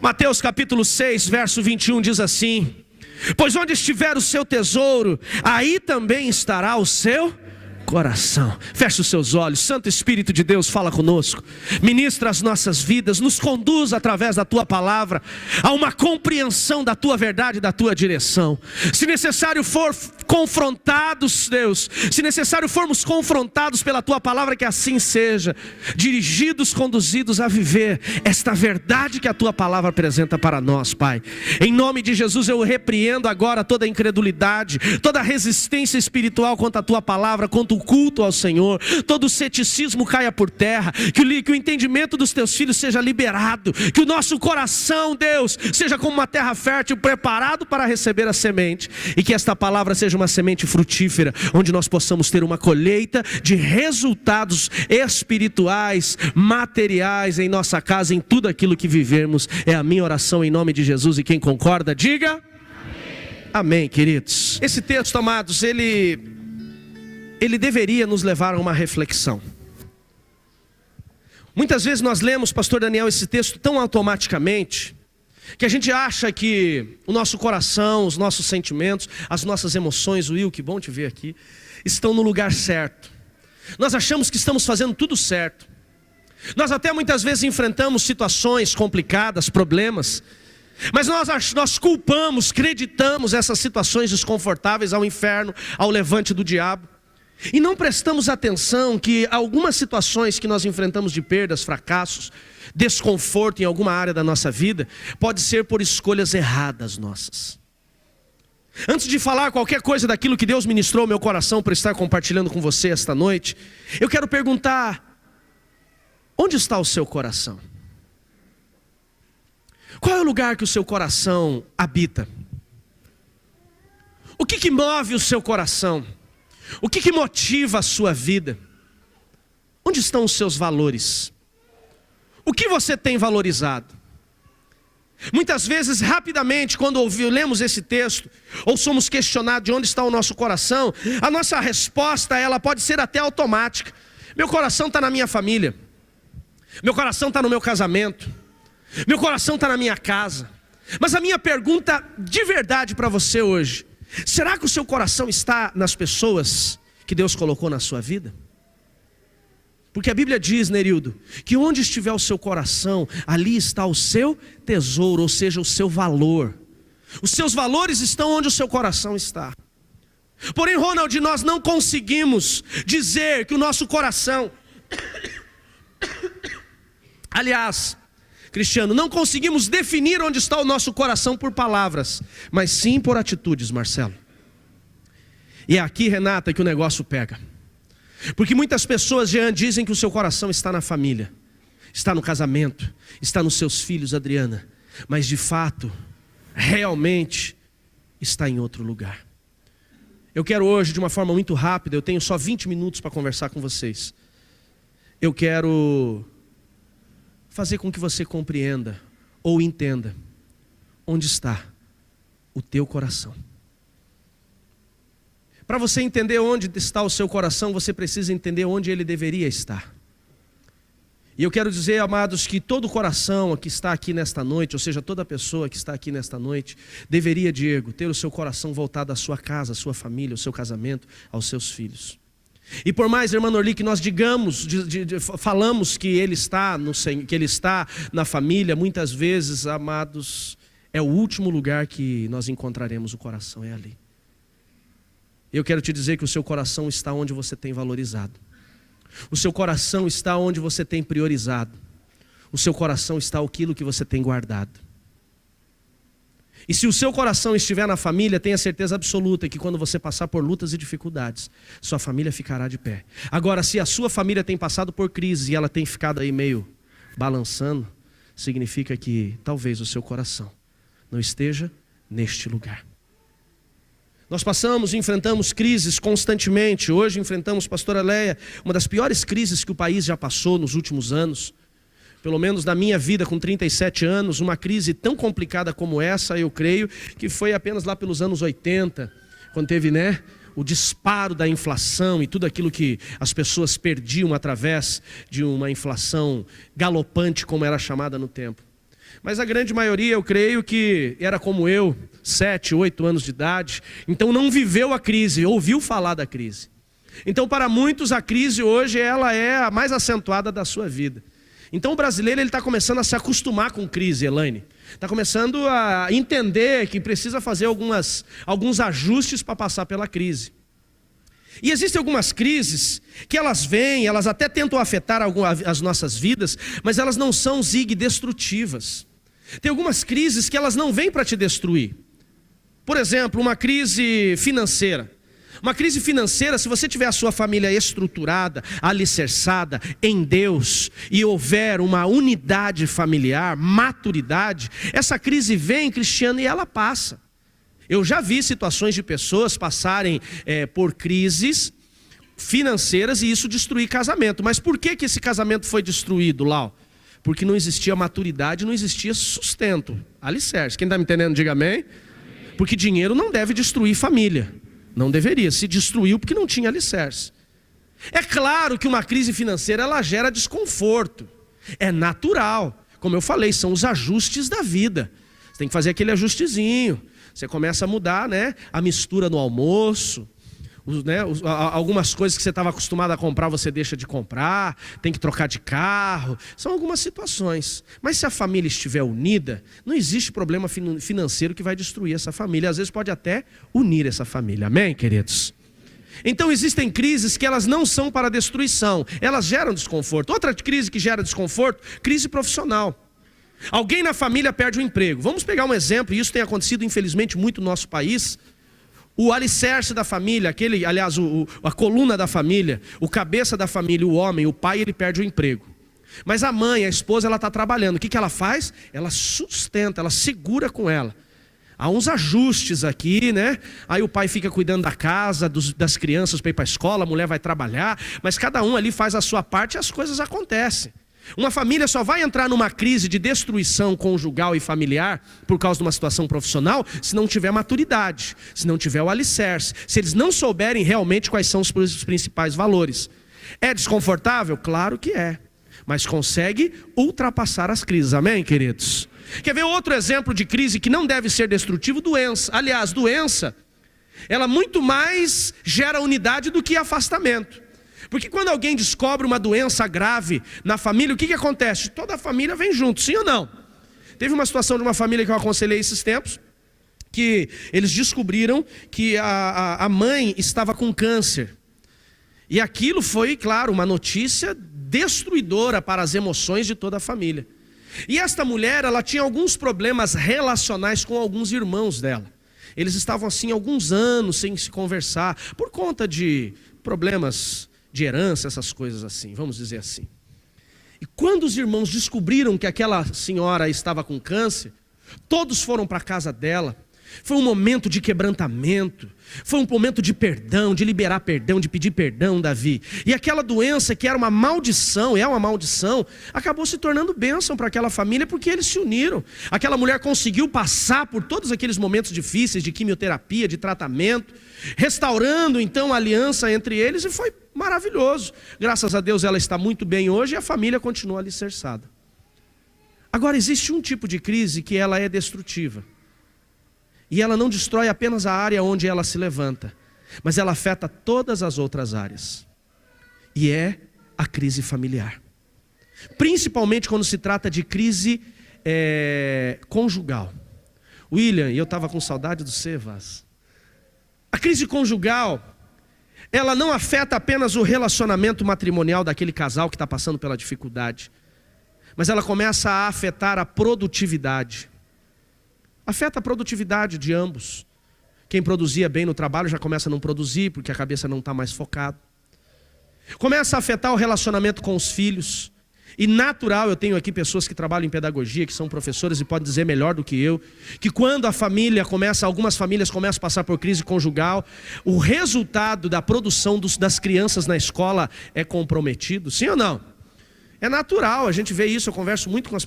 Mateus capítulo 6, verso 21 diz assim: pois onde estiver o seu tesouro, aí também estará o seu coração. Feche os seus olhos. Santo Espírito de Deus, fala conosco, ministra as nossas vidas, nos conduz através da tua palavra a uma compreensão da tua verdade, da tua direção. Se necessário for confrontados, Deus, se necessário formos confrontados pela tua palavra, que assim seja, dirigidos, conduzidos a viver esta verdade que a tua palavra apresenta para nós, Pai. Em nome de Jesus eu repreendo agora toda a incredulidade, toda a resistência espiritual contra a tua palavra, contra o culto ao Senhor. Todo o ceticismo caia por terra, que o entendimento dos teus filhos seja liberado, que o nosso coração, Deus, seja como uma terra fértil, preparado para receber a semente, e que esta palavra seja uma semente frutífera, onde nós possamos ter uma colheita de resultados espirituais, materiais em nossa casa, em tudo aquilo que vivermos. É a minha oração em nome de Jesus, e quem concorda, diga amém. Amém, queridos. Esse texto, amados, ele deveria nos levar a uma reflexão. Muitas vezes nós lemos, pastor Daniel, esse texto tão automaticamente, que a gente acha que o nosso coração, os nossos sentimentos, as nossas emoções, Will, que bom te ver aqui, estão no lugar certo. Nós achamos que estamos fazendo tudo certo. Nós até muitas vezes enfrentamos situações complicadas, problemas, mas nós culpamos, acreditamos essas situações desconfortáveis ao inferno, ao levante do diabo. E não prestamos atenção que algumas situações que nós enfrentamos de perdas, fracassos, desconforto em alguma área da nossa vida, pode ser por escolhas erradas nossas. Antes de falar qualquer coisa daquilo que Deus ministrou ao meu coração para estar compartilhando com você esta noite, eu quero perguntar: onde está o seu coração? Qual é o lugar que o seu coração habita? O que move o seu coração? O que motiva a sua vida? Onde estão os seus valores? O que você tem valorizado? Muitas vezes, rapidamente, quando lemos esse texto, ou somos questionados de onde está o nosso coração, a nossa resposta, ela pode ser até automática. Meu coração está na minha família. Meu coração está no meu casamento. Meu coração está na minha casa. Mas a minha pergunta de verdade para você hoje: será que o seu coração está nas pessoas que Deus colocou na sua vida? Porque a Bíblia diz, Nerildo, que onde estiver o seu coração, ali está o seu tesouro, ou seja, o seu valor. Os seus valores estão onde o seu coração está. Porém, Ronald, nós não conseguimos dizer que o nosso coração... Aliás, Cristiano, não conseguimos definir onde está o nosso coração por palavras, mas sim por atitudes, Marcelo. E é aqui, Renata, que o negócio pega. Porque muitas pessoas, Jean, dizem que o seu coração está na família, está no casamento, está nos seus filhos, Adriana, mas de fato, realmente, está em outro lugar. Eu quero hoje, de uma forma muito rápida, eu tenho só 20 minutos para conversar com vocês. Eu quero fazer com que você compreenda ou entenda onde está o teu coração. Para você entender onde está o seu coração, você precisa entender onde ele deveria estar. E eu quero dizer, amados, que todo coração que está aqui nesta noite, ou seja, toda pessoa que está aqui nesta noite, deveria, Diego, ter o seu coração voltado à sua casa, à sua família, ao seu casamento, aos seus filhos. E por mais, irmã Norli, que nós digamos, falamos que ele está na família, muitas vezes, amados, é o último lugar que nós encontraremos o coração, é ali. Eu quero te dizer que o seu coração está onde você tem valorizado. O seu coração está onde você tem priorizado. O seu coração está aquilo que você tem guardado. E se o seu coração estiver na família, tenha certeza absoluta que quando você passar por lutas e dificuldades, sua família ficará de pé. Agora, se a sua família tem passado por crise e ela tem ficado aí meio balançando, significa que talvez o seu coração não esteja neste lugar. Nós passamos e enfrentamos crises constantemente. Hoje enfrentamos, pastora Leia, uma das piores crises que o país já passou nos últimos anos. Pelo menos na minha vida, com 37 anos, uma crise tão complicada como essa, eu creio, que foi apenas lá pelos anos 80, quando teve, o disparo da inflação e tudo aquilo que as pessoas perdiam através de uma inflação galopante, como era chamada no tempo. Mas a grande maioria, eu creio que era como eu, 7, 8 anos de idade, então não viveu a crise, ouviu falar da crise. Então para muitos a crise hoje ela é a mais acentuada da sua vida. Então o brasileiro está começando a se acostumar com crise, Elaine. Está começando a entender que precisa fazer alguns ajustes para passar pela crise. E existem algumas crises que elas vêm, elas até tentam afetar as nossas vidas, mas elas não são zig-destrutivas. Tem algumas crises que elas não vêm para te destruir. Por exemplo, uma crise financeira. Uma crise financeira, se você tiver a sua família estruturada, alicerçada em Deus, e houver uma unidade familiar, maturidade, essa crise vem, Cristiano, e ela passa. Eu já vi situações de pessoas passarem por crises financeiras e isso destruir casamento. Mas por que esse casamento foi destruído, Lau? Porque não existia maturidade, não existia sustento, alicerce. Quem está me entendendo, diga amém. Porque dinheiro não deve destruir família. Não deveria, se destruiu porque não tinha alicerce. É claro que uma crise financeira ela gera desconforto. É natural. Como eu falei, são os ajustes da vida. Você tem que fazer aquele ajustezinho. Você começa a mudar, né, a mistura no almoço. Algumas coisas que você estava acostumado a comprar, você deixa de comprar. Tem que trocar de carro. São algumas situações. Mas se a família estiver unida, não existe problema financeiro que vai destruir essa família. Às vezes pode até unir essa família. Amém, queridos? Então existem crises que elas não são para destruição. Elas geram desconforto. Outra crise que gera desconforto, crise profissional. Alguém na família perde o emprego. Vamos pegar um exemplo, e isso tem acontecido infelizmente muito no nosso país. O alicerce da família, a coluna da família, o cabeça da família, o homem, o pai, ele perde o emprego. Mas a mãe, a esposa, ela está trabalhando. O que ela faz? Ela sustenta, ela segura com ela. Há uns ajustes aqui, né? Aí o pai fica cuidando da casa, das crianças para ir para a escola, a mulher vai trabalhar. Mas cada um ali faz a sua parte e as coisas acontecem. Uma família só vai entrar numa crise de destruição conjugal e familiar por causa de uma situação profissional se não tiver maturidade, se não tiver o alicerce, se eles não souberem realmente quais são os principais valores. É desconfortável? Claro que é, mas consegue ultrapassar as crises, amém, queridos? Quer ver outro exemplo de crise que não deve ser destrutivo? Doença. Aliás, doença, ela muito mais gera unidade do que afastamento. Porque quando alguém descobre uma doença grave na família, o que acontece? Toda a família vem junto, sim ou não? Teve uma situação de uma família que eu aconselhei esses tempos, que eles descobriram que a mãe estava com câncer. E aquilo foi, claro, uma notícia destruidora para as emoções de toda a família. E esta mulher, ela tinha alguns problemas relacionais com alguns irmãos dela. Eles estavam assim alguns anos sem se conversar, por conta de problemas de herança, essas coisas assim, vamos dizer assim. E quando os irmãos descobriram que aquela senhora estava com câncer, todos foram para a casa dela. Foi um momento de quebrantamento, foi um momento de perdão, de liberar perdão, de pedir perdão, Davi. E aquela doença que era uma maldição, acabou se tornando bênção para aquela família porque eles se uniram. Aquela mulher conseguiu passar por todos aqueles momentos difíceis de quimioterapia, de tratamento, restaurando então a aliança entre eles e foi maravilhoso. Graças a Deus ela está muito bem hoje e a família continua alicerçada. Agora existe um tipo de crise que ela é destrutiva. E ela não destrói apenas a área onde ela se levanta, mas ela afeta todas as outras áreas. E é a crise familiar. Principalmente quando se trata de crise conjugal. William, eu estava com saudade do Vaz. A crise conjugal, ela não afeta apenas o relacionamento matrimonial daquele casal que está passando pela dificuldade, mas ela começa a afetar a produtividade. Afeta a produtividade de ambos. Quem produzia bem no trabalho já começa a não produzir, porque a cabeça não está mais focada. Começa a afetar o relacionamento com os filhos. E natural, eu tenho aqui pessoas que trabalham em pedagogia, que são professoras e podem dizer melhor do que eu, que quando algumas famílias começam a passar por crise conjugal, o resultado da produção das crianças na escola é comprometido, sim ou não? É natural, a gente vê isso, eu converso muito com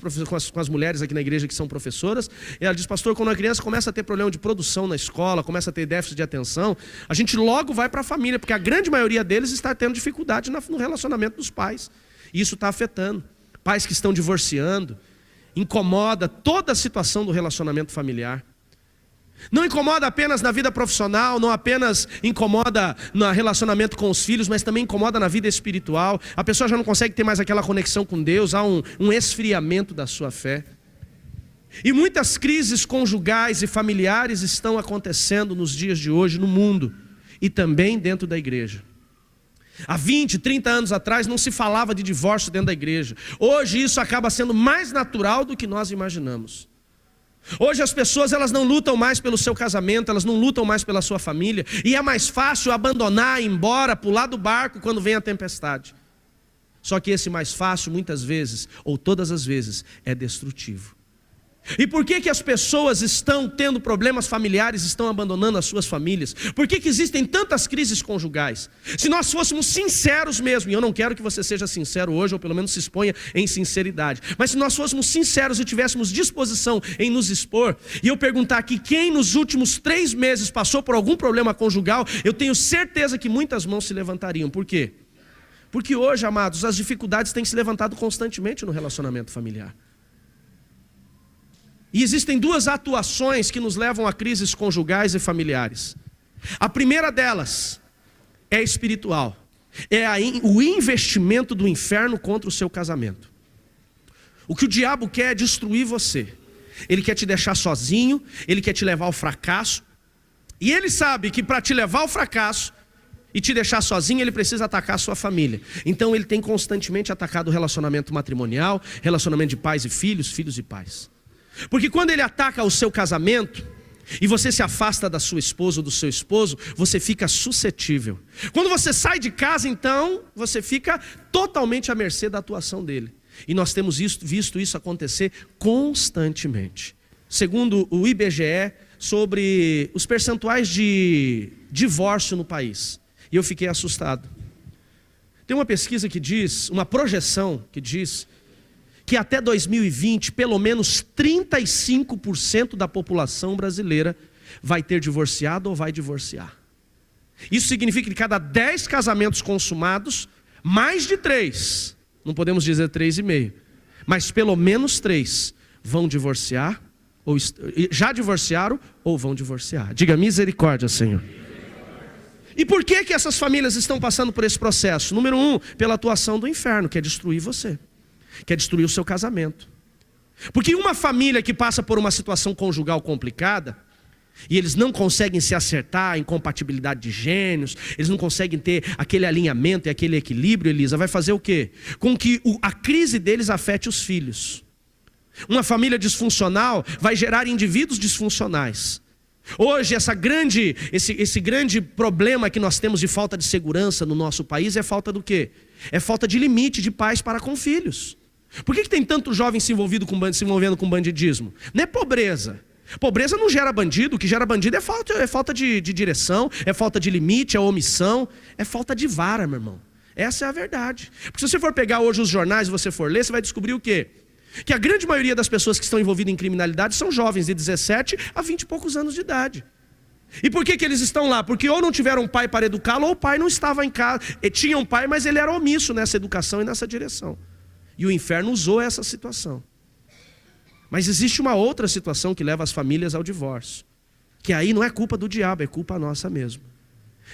as mulheres aqui na igreja que são professoras, e ela diz, pastor, quando a criança começa a ter problema de produção na escola, começa a ter déficit de atenção, a gente logo vai para a família, porque a grande maioria deles está tendo dificuldade no relacionamento dos pais, e isso está afetando. Pais que estão divorciando, incomoda toda a situação do relacionamento familiar. Não incomoda apenas na vida profissional, não apenas incomoda no relacionamento com os filhos, mas também incomoda na vida espiritual. A pessoa já não consegue ter mais aquela conexão com Deus, há um esfriamento da sua fé. E muitas crises conjugais e familiares estão acontecendo nos dias de hoje no mundo e também dentro da igreja. Há 20, 30 anos atrás não se falava de divórcio dentro da igreja. Hoje isso acaba sendo mais natural do que nós imaginamos. Hoje as pessoas elas não lutam mais pelo seu casamento, elas não lutam mais pela sua família. E é mais fácil abandonar, ir embora, pular do barco quando vem a tempestade. Só que esse mais fácil muitas vezes, ou todas as vezes, é destrutivo. E por que as pessoas estão tendo problemas familiares, estão abandonando as suas famílias? Por que existem tantas crises conjugais? Se nós fôssemos sinceros mesmo, e eu não quero que você seja sincero hoje, ou pelo menos se exponha em sinceridade, mas se nós fôssemos sinceros e tivéssemos disposição em nos expor, e eu perguntar aqui quem nos últimos 3 meses passou por algum problema conjugal, eu tenho certeza que muitas mãos se levantariam. Por quê? Porque hoje, amados, as dificuldades têm se levantado constantemente no relacionamento familiar. E existem 2 atuações que nos levam a crises conjugais e familiares. A primeira delas é espiritual. É o investimento do inferno contra o seu casamento. O que o diabo quer é destruir você. Ele quer te deixar sozinho, ele quer te levar ao fracasso. E ele sabe que para te levar ao fracasso e te deixar sozinho, ele precisa atacar a sua família. Então ele tem constantemente atacado o relacionamento matrimonial, relacionamento de pais e filhos, filhos e pais. Porque quando ele ataca o seu casamento, e você se afasta da sua esposa ou do seu esposo, você fica suscetível. Quando você sai de casa, então, você fica totalmente à mercê da atuação dele. E nós temos visto isso acontecer constantemente. Segundo o IBGE, sobre os percentuais de divórcio no país. E eu fiquei assustado. Tem uma pesquisa que diz, uma projeção que diz, que até 2020, pelo menos 35% da população brasileira vai ter divorciado ou vai divorciar. Isso significa que de cada 10 casamentos consumados, mais de 3, não podemos dizer 3,5, mas pelo menos 3 vão divorciar, ou já divorciaram ou vão divorciar. Diga misericórdia, Senhor. E por que essas famílias estão passando por esse processo? Número 1, pela atuação do inferno, que é destruir você. Quer destruir o seu casamento. Porque uma família que passa por uma situação conjugal complicada, e eles não conseguem se acertar, incompatibilidade de gênios, eles não conseguem ter aquele alinhamento e aquele equilíbrio, Elisa, vai fazer o quê? Com que a crise deles afete os filhos. Uma família disfuncional vai gerar indivíduos disfuncionais. Hoje esse grande problema que nós temos de falta de segurança no nosso país é falta do quê? É falta de limite de pais para com filhos. Por que tem tanto jovem se envolvendo com bandidismo? Não é pobreza. Pobreza não gera bandido, o que gera bandido é falta de direção, é falta de limite, é omissão, é falta de vara, meu irmão. Essa é a verdade. Porque se você for pegar hoje os jornais e você for ler, você vai descobrir o quê? Que a grande maioria das pessoas que estão envolvidas em criminalidade são jovens de 17 a 20 e poucos anos de idade. E por que eles estão lá? Porque ou não tiveram um pai para educá-lo, ou o pai não estava em casa. Tinha um pai, mas ele era omisso nessa educação e nessa direção. E o inferno usou essa situação. Mas existe uma outra situação que leva as famílias ao divórcio. Que aí não é culpa do diabo, é culpa nossa mesmo.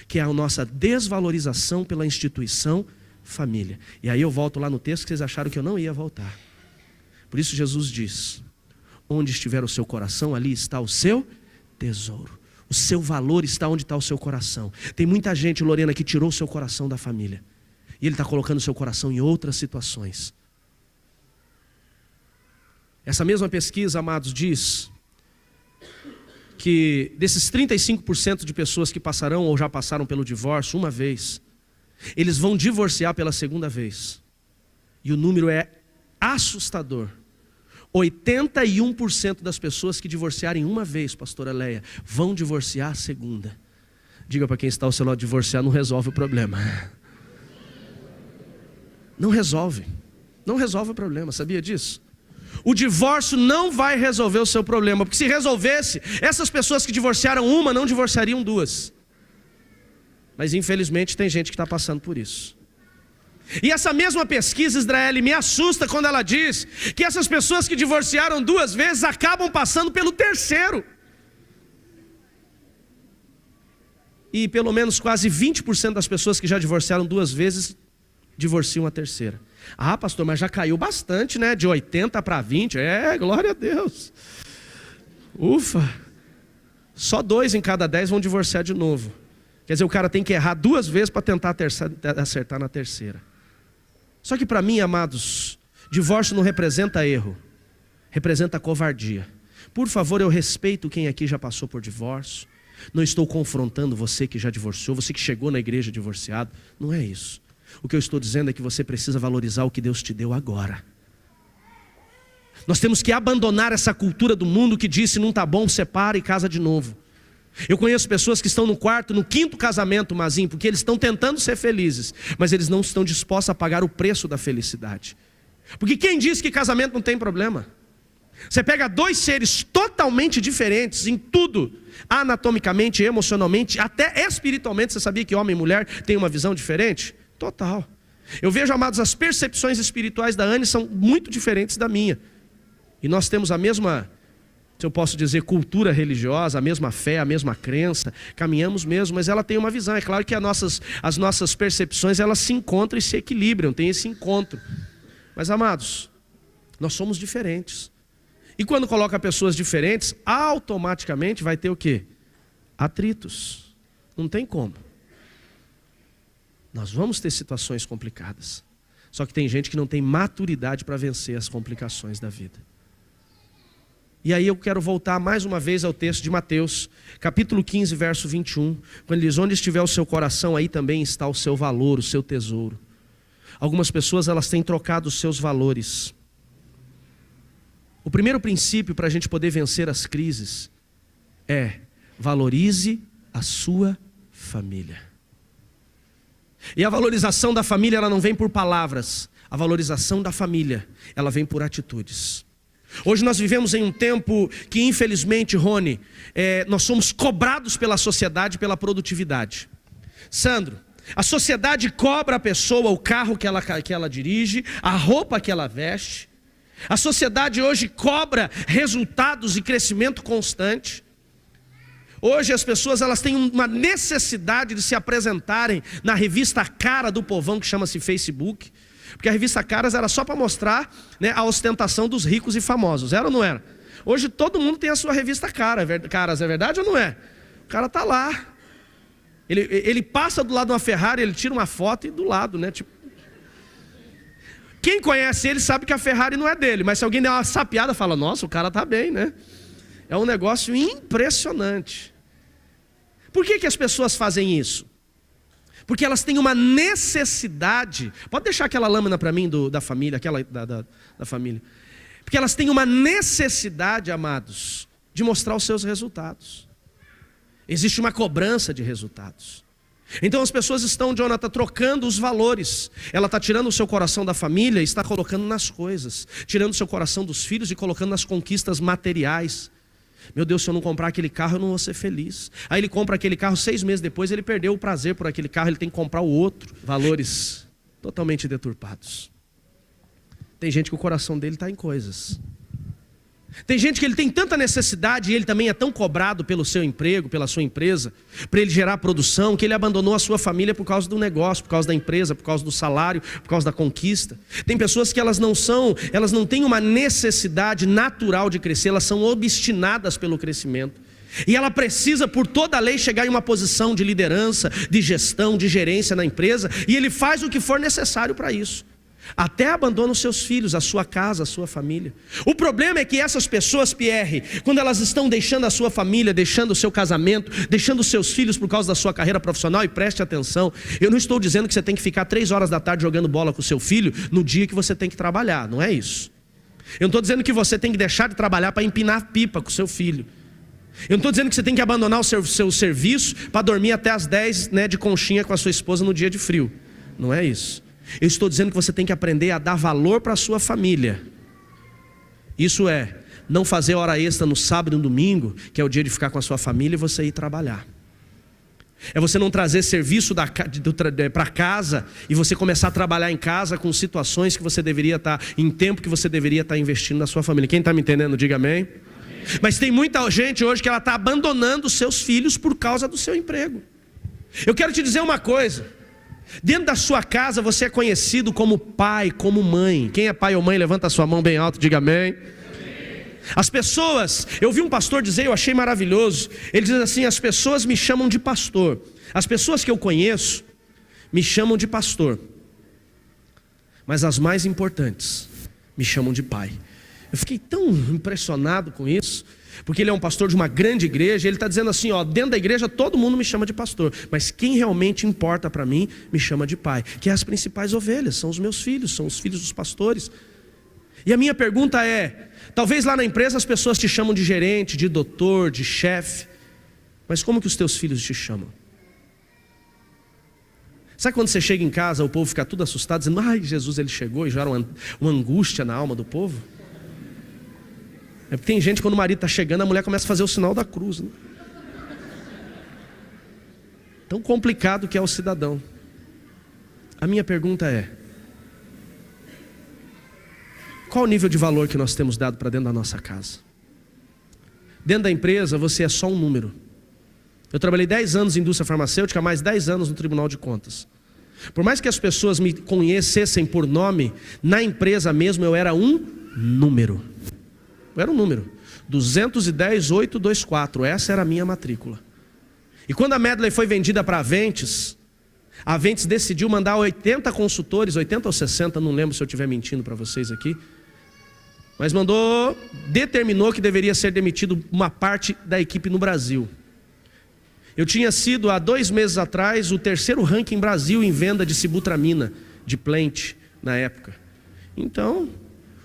Que é a nossa desvalorização pela instituição família. E aí eu volto lá no texto que vocês acharam que eu não ia voltar. Por isso Jesus diz, onde estiver o seu coração, ali está o seu tesouro. O seu valor está onde está o seu coração. Tem muita gente, Lorena, que tirou o seu coração da família. E ele está colocando o seu coração em outras situações. Essa mesma pesquisa, amados, diz que desses 35% de pessoas que passarão ou já passaram pelo divórcio uma vez, eles vão divorciar pela segunda vez. E o número é assustador. 81% das pessoas que divorciarem uma vez, pastora Leia, vão divorciar a segunda. Diga para quem está ao seu lado, divorciar não resolve o problema. Não resolve. Não resolve o problema, sabia disso? O divórcio não vai resolver o seu problema, porque se resolvesse, essas pessoas que divorciaram uma não divorciariam duas. Mas infelizmente tem gente que está passando por isso. E essa mesma pesquisa, Israel, me assusta quando ela diz que essas pessoas que divorciaram 2 vezes acabam passando pelo terceiro. E pelo menos quase 20% das pessoas que já divorciaram 2 vezes, divorciam a terceira. Ah, pastor, mas já caiu bastante, né? De 80 para 20. Glória a Deus. Ufa. Só 2 em cada 10 vão divorciar de novo. Quer dizer, o cara tem que errar 2 vezes para tentar acertar na terceira. Só que para mim, amados, divórcio não representa erro, representa covardia. Por favor, eu respeito quem aqui já passou por divórcio. Não estou confrontando você que já divorciou, você que chegou na igreja divorciado. Não é isso. O que eu estou dizendo é que você precisa valorizar o que Deus te deu agora. Nós temos que abandonar essa cultura do mundo que diz: se não está bom, separa e casa de novo. Eu conheço pessoas que estão no 5º casamento, Mazinho, porque eles estão tentando ser felizes, mas eles não estão dispostos a pagar o preço da felicidade. Porque quem diz que casamento não tem problema? Você pega 2 seres totalmente diferentes em tudo, anatomicamente, emocionalmente, até espiritualmente. Você sabia que homem e mulher têm uma visão diferente? Total. Eu vejo, amados, as percepções espirituais da Anne são muito diferentes da minha. E nós temos a mesma, se eu posso dizer, cultura religiosa, a mesma fé, a mesma crença, caminhamos mesmo, mas ela tem uma visão. É claro que as nossas percepções, elas se encontram e se equilibram, tem esse encontro. Mas, amados, nós somos diferentes. E quando coloca pessoas diferentes, automaticamente vai ter o quê? Atritos. Não tem como. Nós vamos ter situações complicadas. Só que tem gente que não tem maturidade para vencer as complicações da vida. E aí eu quero voltar mais uma vez ao texto de Mateus, capítulo 15, verso 21. Quando ele diz: onde estiver o seu coração, aí também está o seu valor, o seu tesouro. Algumas pessoas, elas têm trocado os seus valores. O primeiro princípio para a gente poder vencer as crises é: valorize a sua família. E a valorização da família, ela não vem por palavras. A valorização da família, ela vem por atitudes. Hoje nós vivemos em um tempo que, infelizmente, Rony, nós somos cobrados pela sociedade pela produtividade. Sandro, a sociedade cobra a pessoa o carro que ela dirige, a roupa que ela veste. A sociedade hoje cobra resultados e crescimento constante. Hoje as pessoas, elas têm uma necessidade de se apresentarem na revista cara do povão, que chama-se Facebook. Porque a revista Caras era só para mostrar, né, a ostentação dos ricos e famosos. Era ou não era? Hoje todo mundo tem a sua revista Caras, é verdade ou não é? O cara está lá. Ele passa do lado de uma Ferrari, ele tira uma foto e do lado, né? Tipo... Quem conhece ele sabe que a Ferrari não é dele. Mas se alguém der uma sapiada, fala: nossa, o cara está bem, né? É um negócio impressionante. Por que as pessoas fazem isso? Porque elas têm uma necessidade. Pode deixar aquela lâmina para mim da família, aquela da família. Porque elas têm uma necessidade, amados, de mostrar os seus resultados. Existe uma cobrança de resultados. Então as pessoas estão, Jonathan, trocando os valores. Ela está tirando o seu coração da família e está colocando nas coisas. Tirando o seu coração dos filhos e colocando nas conquistas materiais. Meu Deus, se eu não comprar aquele carro, eu não vou ser feliz. Aí ele compra aquele carro, 6 meses depois ele perdeu o prazer por aquele carro, ele tem que comprar o outro. Valores totalmente deturpados. Tem gente que o coração dele está em coisas. Tem gente que ele tem tanta necessidade e ele também é tão cobrado pelo seu emprego, pela sua empresa, para ele gerar produção, que ele abandonou a sua família por causa do negócio, por causa da empresa, por causa do salário, por causa da conquista. Tem pessoas que elas não têm uma necessidade natural de crescer, elas são obstinadas pelo crescimento. E ela precisa, por toda a lei, chegar em uma posição de liderança, de gestão, de gerência na empresa, e ele faz o que for necessário para isso. Até abandona os seus filhos, a sua casa, a sua família. O problema é que essas pessoas, Pierre, quando elas estão deixando a sua família, deixando o seu casamento, deixando os seus filhos por causa da sua carreira profissional, e preste atenção, eu não estou dizendo que você tem que ficar 3 horas da tarde jogando bola com o seu filho no dia que você tem que trabalhar, não é isso. Eu não estou dizendo que você tem que deixar de trabalhar para empinar pipa com o seu filho. Eu não estou dizendo que você tem que abandonar o seu serviço para dormir até as 10, né, de conchinha com a sua esposa no dia de frio. Não é isso. Eu estou dizendo que você tem que aprender a dar valor para a sua família. Isso é, não fazer hora extra no sábado e no domingo, que é o dia de ficar com a sua família, e você ir trabalhar. É você não trazer serviço para casa e você começar a trabalhar em casa com situações que você deveria estar, em tempo que você deveria estar investindo na sua família. Quem está me entendendo, diga amém. Mas tem muita gente hoje que ela está abandonando os seus filhos por causa do seu emprego. Eu quero te dizer uma coisa: dentro da sua casa você é conhecido como pai, como mãe. Quem é pai ou mãe, levanta a sua mão bem alto, diga amém. As pessoas, eu vi um pastor dizer, eu achei maravilhoso. Ele diz assim: as pessoas me chamam de pastor. As pessoas que eu conheço me chamam de pastor, mas as mais importantes me chamam de pai. Eu fiquei tão impressionado com isso, porque ele é um pastor de uma grande igreja. Ele está dizendo assim, ó, dentro da igreja todo mundo me chama de pastor, mas quem realmente importa para mim me chama de pai, que é as principais ovelhas, são os meus filhos, são os filhos dos pastores. E a minha pergunta é, talvez lá na empresa as pessoas te chamam de gerente, de doutor, de chefe, mas como que os teus filhos te chamam? Sabe quando você chega em casa, o povo fica tudo assustado, dizendo, ai, Jesus, ele chegou, e gera uma angústia na alma do povo? É porque tem gente, quando o marido está chegando, a mulher começa a fazer o sinal da cruz, né? Tão complicado que é o cidadão. A minha pergunta é, qual o nível de valor que nós temos dado para dentro da nossa casa? Dentro da empresa você é só um número. Eu trabalhei 10 anos em indústria farmacêutica, mais 10 anos no Tribunal de Contas. Por mais que as pessoas me conhecessem por nome, na empresa mesmo eu era um número. Eu era um número, 210.824, essa era a minha matrícula. E quando a Medley foi vendida para a Aventis decidiu mandar 80 consultores, 80 ou 60, não lembro se eu estiver mentindo para vocês aqui, mas determinou que deveria ser demitido uma parte da equipe no Brasil. Eu tinha sido, há 2 meses atrás, o 3º ranking Brasil em venda de sibutramina, de plant, na época. Então,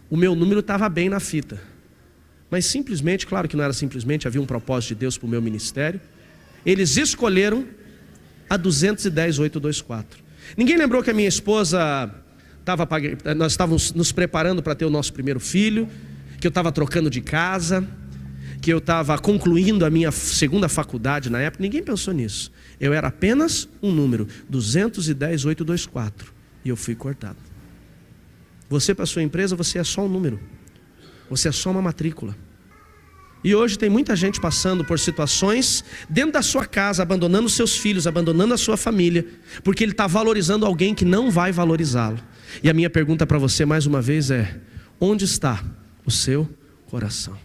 o meu número estava bem na fita. Mas simplesmente, claro que não era simplesmente, havia um propósito de Deus para o meu ministério. Eles escolheram a 210.824. Ninguém lembrou que a minha esposa nós estávamos nos preparando para ter o nosso primeiro filho, que eu estava trocando de casa, que eu estava concluindo a minha 2ª faculdade na época. Ninguém pensou nisso. Eu era apenas um número, 210.824, e eu fui cortado. Você, para a sua empresa, você é só um número, você é só uma matrícula. E hoje tem muita gente passando por situações dentro da sua casa, abandonando seus filhos, abandonando a sua família, porque ele está valorizando alguém que não vai valorizá-lo. E a minha pergunta para você mais uma vez é, onde está o seu coração?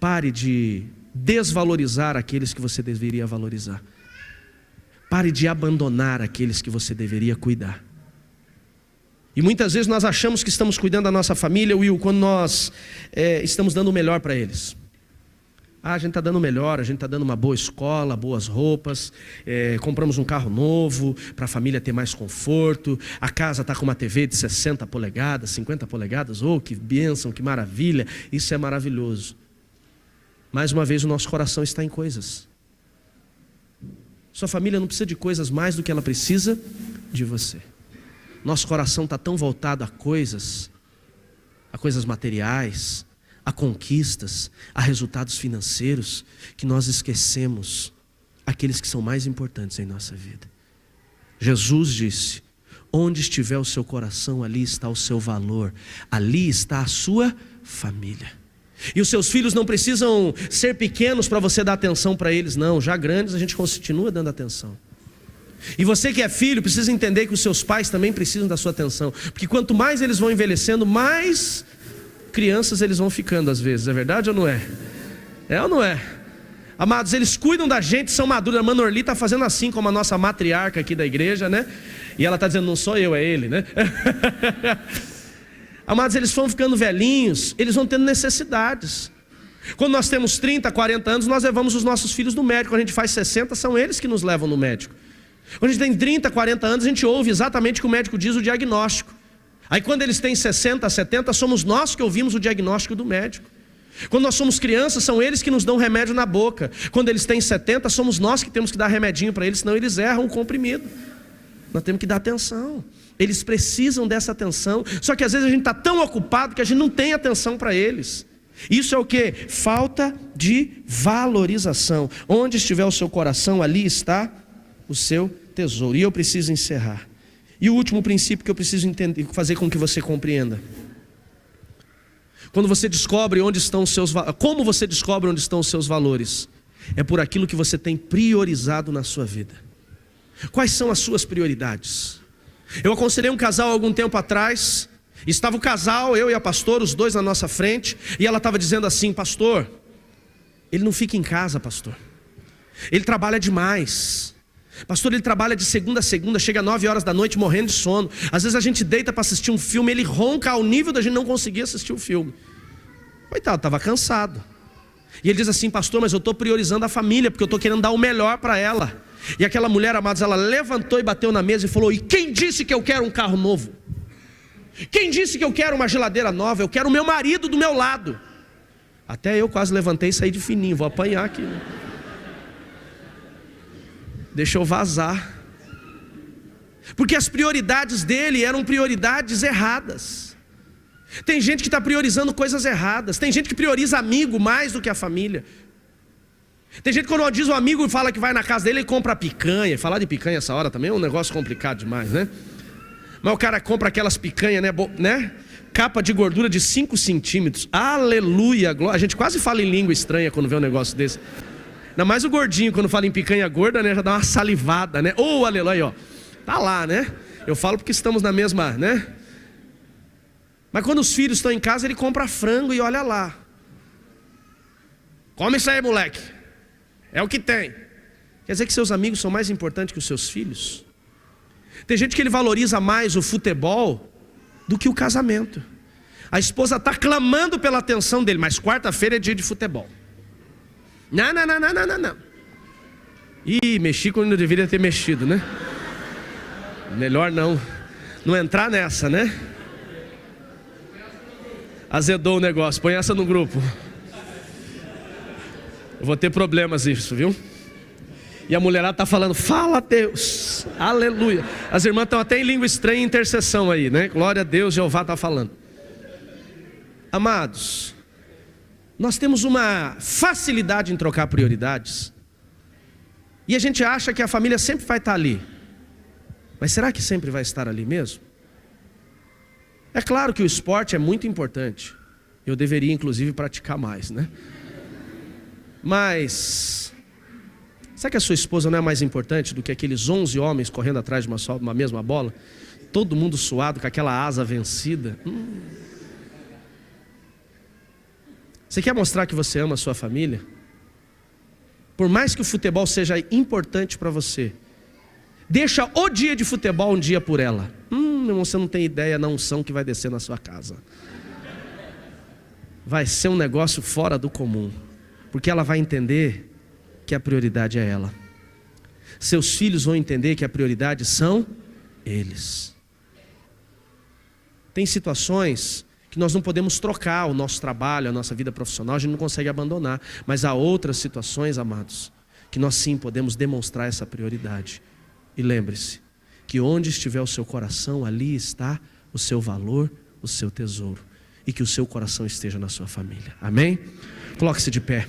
Pare de desvalorizar aqueles que você deveria valorizar. Pare de abandonar aqueles que você deveria cuidar. E muitas vezes nós achamos que estamos cuidando da nossa família, Will, quando nós estamos dando o melhor para eles. A gente está dando o melhor, a gente está dando uma boa escola, boas roupas, compramos um carro novo para a família ter mais conforto, a casa está com uma TV de 60 polegadas, 50 polegadas, oh, que bênção, que maravilha, isso é maravilhoso. Mais uma vez o nosso coração está em coisas. Sua família não precisa de coisas mais do que ela precisa de você. Nosso coração está tão voltado a coisas materiais, a conquistas, a resultados financeiros, que nós esquecemos aqueles que são mais importantes em nossa vida. Jesus disse, onde estiver o seu coração, ali está o seu valor, ali está a sua família. E os seus filhos não precisam ser pequenos para você dar atenção para eles, não. Já grandes a gente continua dando atenção. E você que é filho precisa entender que os seus pais também precisam da sua atenção, porque quanto mais eles vão envelhecendo, mais crianças eles vão ficando às vezes. É verdade ou não é? É ou não é? Amados, eles cuidam da gente, são maduros. A irmã Norli está fazendo assim como a nossa matriarca aqui da igreja, né? E ela está dizendo, não sou eu, é ele, né? Amados, eles vão ficando velhinhos, eles vão tendo necessidades. Quando nós temos 30, 40 anos, nós levamos os nossos filhos no médico. Quando a gente faz 60, são eles que nos levam no médico. Quando a gente tem 30, 40 anos, a gente ouve exatamente o que o médico diz, o diagnóstico. Aí quando eles têm 60, 70, somos nós que ouvimos o diagnóstico do médico. Quando nós somos crianças, são eles que nos dão remédio na boca. Quando eles têm 70, somos nós que temos que dar remedinho para eles, senão eles erram o comprimido. Nós temos que dar atenção. Eles precisam dessa atenção. Só que às vezes a gente está tão ocupado que a gente não tem atenção para eles. Isso é o quê? Falta de valorização. Onde estiver o seu coração, ali está o seu tesouro. E eu preciso encerrar. E o último princípio que eu preciso entender, fazer com que você compreenda. Quando você descobre onde estão os seus, como você descobre onde estão os seus valores? É por aquilo que você tem priorizado na sua vida. Quais são as suas prioridades? Eu aconselhei um casal há algum tempo atrás. Estava o casal, eu e a pastora, os dois na nossa frente. E ela estava dizendo assim: pastor, ele não fica em casa, pastor. Ele trabalha demais. Pastor, ele trabalha de segunda a segunda, chega às 9 horas da noite morrendo de sono. Às vezes a gente deita para assistir um filme, ele ronca ao nível da gente não conseguir assistir o filme. Coitado, estava cansado. E ele diz assim: pastor, mas eu estou priorizando a família, porque eu estou querendo dar o melhor para ela. E aquela mulher, amados, ela levantou e bateu na mesa e falou: e quem disse que eu quero um carro novo? Quem disse que eu quero uma geladeira nova? Eu quero o meu marido do meu lado. Até eu quase levantei e saí de fininho, vou apanhar aqui. Deixa eu vazar. Porque as prioridades dele eram prioridades erradas. Tem gente que está priorizando coisas erradas. Tem gente que prioriza amigo mais do que a família. Tem gente que quando diz o amigo e fala que vai na casa dele, ele compra picanha. Falar de picanha essa hora também é um negócio complicado demais, né? Mas o cara compra aquelas picanhas, né? Capa de gordura de 5 centímetros. Aleluia, glória. A gente quase fala em língua estranha quando vê um negócio desse. Ainda mais o gordinho, quando fala em picanha gorda, né? Já dá uma salivada, né? Oh, aleluia, ó. Tá lá, né? Eu falo porque estamos na mesma, né? Mas quando os filhos estão em casa, ele compra frango e olha lá. Come isso aí, moleque. É o que tem. Quer dizer que seus amigos são mais importantes que os seus filhos? Tem gente que ele valoriza mais o futebol do que o casamento. A esposa está clamando pela atenção dele, mas quarta-feira é dia de futebol. Não. Ih, mexi quando não deveria ter mexido, né? Melhor não entrar nessa, né? Azedou o negócio, põe essa no grupo. Eu vou ter problemas isso, viu? E a mulherada está falando: fala a Deus, aleluia. As irmãs estão até em língua estranha em intercessão aí, né? Glória a Deus, Jeová está falando. Amados, nós temos uma facilidade em trocar prioridades. E a gente acha que a família sempre vai estar ali. Mas será que sempre vai estar ali mesmo? É claro que o esporte é muito importante. Eu deveria inclusive praticar mais, né? Mas será que a sua esposa não é mais importante do que aqueles 11 homens correndo atrás de uma mesma bola? Todo mundo suado, com aquela asa vencida. Você quer mostrar que você ama a sua família? Por mais que o futebol seja importante para você, deixa o dia de futebol um dia por ela. Meu irmão, você não tem ideia da unção que vai descer na sua casa. Vai ser um negócio fora do comum. Porque ela vai entender que a prioridade é ela. Seus filhos vão entender que a prioridade são eles. Tem situações que nós não podemos trocar o nosso trabalho, a nossa vida profissional, a gente não consegue abandonar. Mas há outras situações, amados, que nós sim podemos demonstrar essa prioridade. E lembre-se, que onde estiver o seu coração, ali está o seu valor, o seu tesouro. E que o seu coração esteja na sua família. Amém? Coloque-se de pé.